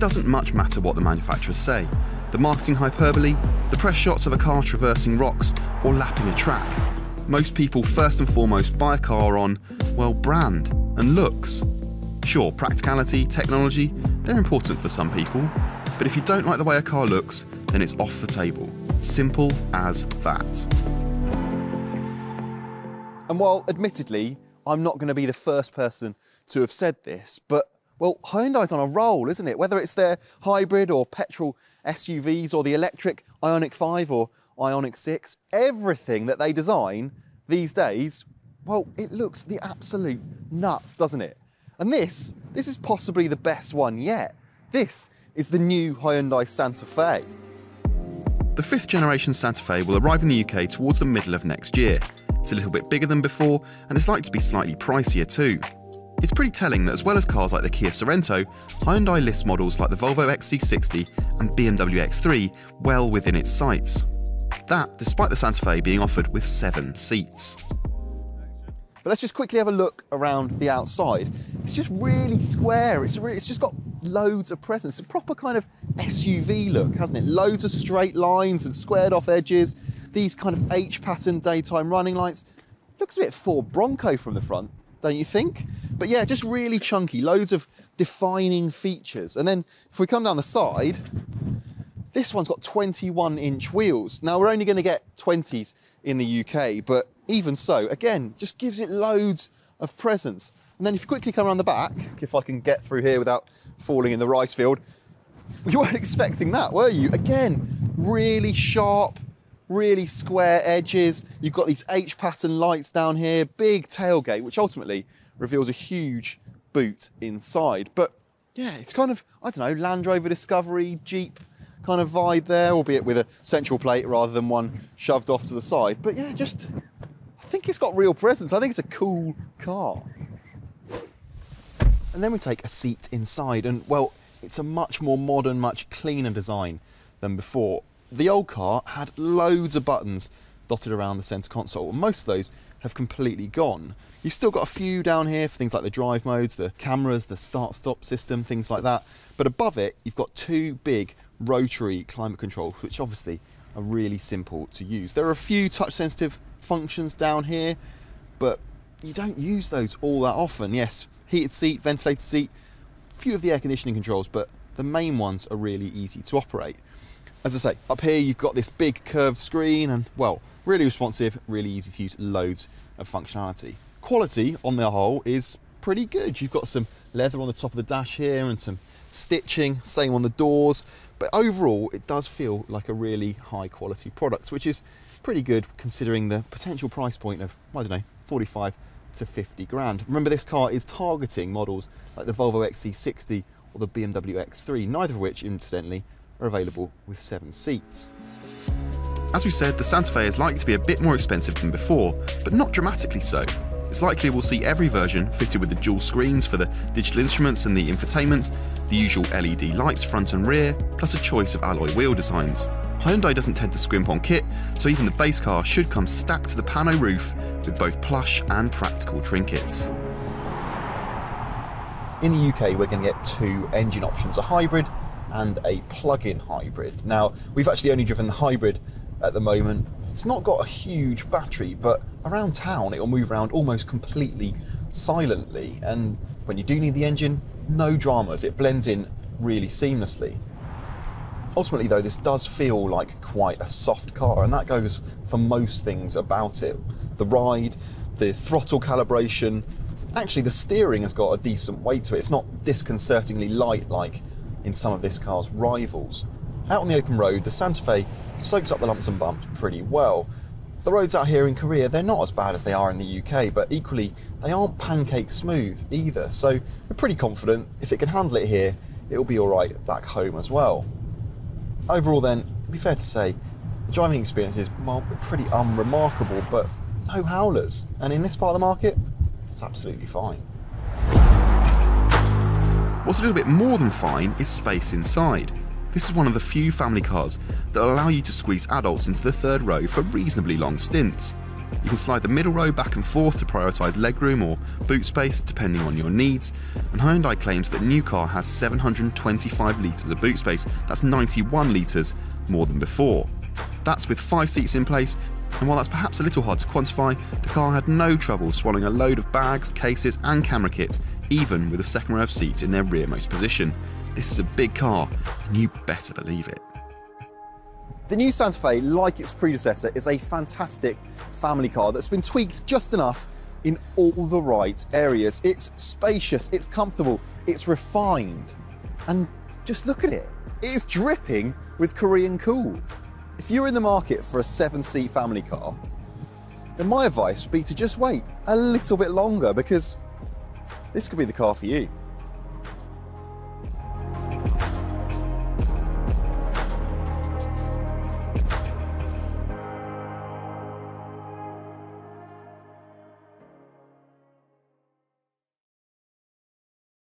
doesn't much matter what the manufacturers say. The marketing hyperbole, the press shots of a car traversing rocks or lapping a track. Most people first and foremost buy a car on, well, brand and looks. Sure, practicality, technology, they're important for some people, but if you don't like the way a car looks, then it's off the table. Simple as that. And while, admittedly, I'm not going to be the first person to have said this, but, well, Hyundai's on a roll, isn't it? Whether it's their hybrid or petrol SUVs or the electric Ioniq 5 or Ioniq 6, everything that they design these days, well, it looks the absolute nuts, doesn't it? And this is possibly the best one yet. This is the new Hyundai Santa Fe. The 5th generation Santa Fe will arrive in the UK towards the middle of next year. It's a little bit bigger than before, and it's likely to be slightly pricier too. It's pretty telling that as well as cars like the Kia Sorento, Hyundai lists models like the Volvo XC60 and BMW X3 well within its sights. That despite the Santa Fe being offered with 7 seats. But let's just quickly have a look around the outside. It's just really square, it's just got loads of presence. It's a proper kind of SUV look, hasn't it? Loads of straight lines and squared off edges, these kind of H-pattern daytime running lights. Looks a bit Ford Bronco from the front, don't you think? But yeah, just really chunky, loads of defining features. And then if we come down the side, this one's got 21-inch wheels. Now we're only going to get 20s in the UK, but even so, again, just gives it loads of presence. And then if you quickly come around the back, if I can get through here without falling in the rice field, you weren't expecting that, were you? Again, really sharp, really square edges. You've got these H-pattern lights down here, big tailgate, which ultimately reveals a huge boot inside. But yeah, it's kind of, I don't know, Land Rover Discovery, Jeep kind of vibe there, albeit with a central plate rather than one shoved off to the side. But yeah, just, I think it's got real presence. I think it's a cool car. And then we take a seat inside and, well, it's a much more modern, much cleaner design than before. The old car had loads of buttons dotted around the centre console, and most of those have completely gone. You've still got a few down here for things like the drive modes, the cameras, the start-stop system, things like that. But above it, you've got 2 big rotary climate controls, which obviously are really simple to use. There are a few touch-sensitive functions down here, but you don't use those all that often. Yes, heated seat, ventilated seat, a few of the air conditioning controls, but the main ones are really easy to operate. As I say, up here you've got this big curved screen and, well, really responsive, really easy to use, loads of functionality. Quality on the whole is pretty good. You've got some leather on the top of the dash here and some stitching, same on the doors, but overall it does feel like a really high quality product, which is pretty good considering the potential price point of, I don't know, 45 to 50 grand. Remember, this car is targeting models like the Volvo XC60 or the BMW X3, neither of which, incidentally, are available with 7 seats. As we said, the Santa Fe is likely to be a bit more expensive than before, but not dramatically so. It's likely we'll see every version fitted with the dual screens for the digital instruments and the infotainment, the usual LED lights front and rear, plus a choice of alloy wheel designs. Hyundai doesn't tend to scrimp on kit, so even the base car should come stacked to the pano roof with both plush and practical trinkets. In the UK, we're going to get 2 engine options, a hybrid and a plug-in hybrid. Now, we've actually only driven the hybrid at the moment. It's not got a huge battery, but around town it will move around almost completely silently, and when you do need the engine, no dramas, it blends in really seamlessly. Ultimately though, this does feel like quite a soft car, and that goes for most things about it. The ride, the throttle calibration, actually the steering has got a decent weight to it. It's not disconcertingly light like in some of this car's rivals. Out on the open road, the Santa Fe soaks up the lumps and bumps pretty well. The roads out here in Korea, they're not as bad as they are in the UK, but equally, they aren't pancake smooth either, so we're pretty confident if it can handle it here, it'll be alright back home as well. Overall then, it'd be fair to say, the driving experience is pretty unremarkable, but no howlers, and in this part of the market, it's absolutely fine. What's a little bit more than fine is space inside. This is one of the few family cars that allow you to squeeze adults into the third row for reasonably long stints. You can slide the middle row back and forth to prioritise legroom or boot space depending on your needs, and Hyundai claims that the new car has 725 litres of boot space. That's 91 litres more than before. That's with 5 seats in place, and while that's perhaps a little hard to quantify, the car had no trouble swallowing a load of bags, cases and camera kit, even with a second row of seats in their rearmost position. This is a big car, and you better believe it. The new Santa Fe, like its predecessor, is a fantastic family car that's been tweaked just enough in all the right areas. It's spacious, it's comfortable, it's refined, and just look at it. It is dripping with Korean cool. If you're in the market for a 7-seat family car, then my advice would be to just wait a little bit longer, because this could be the car for you.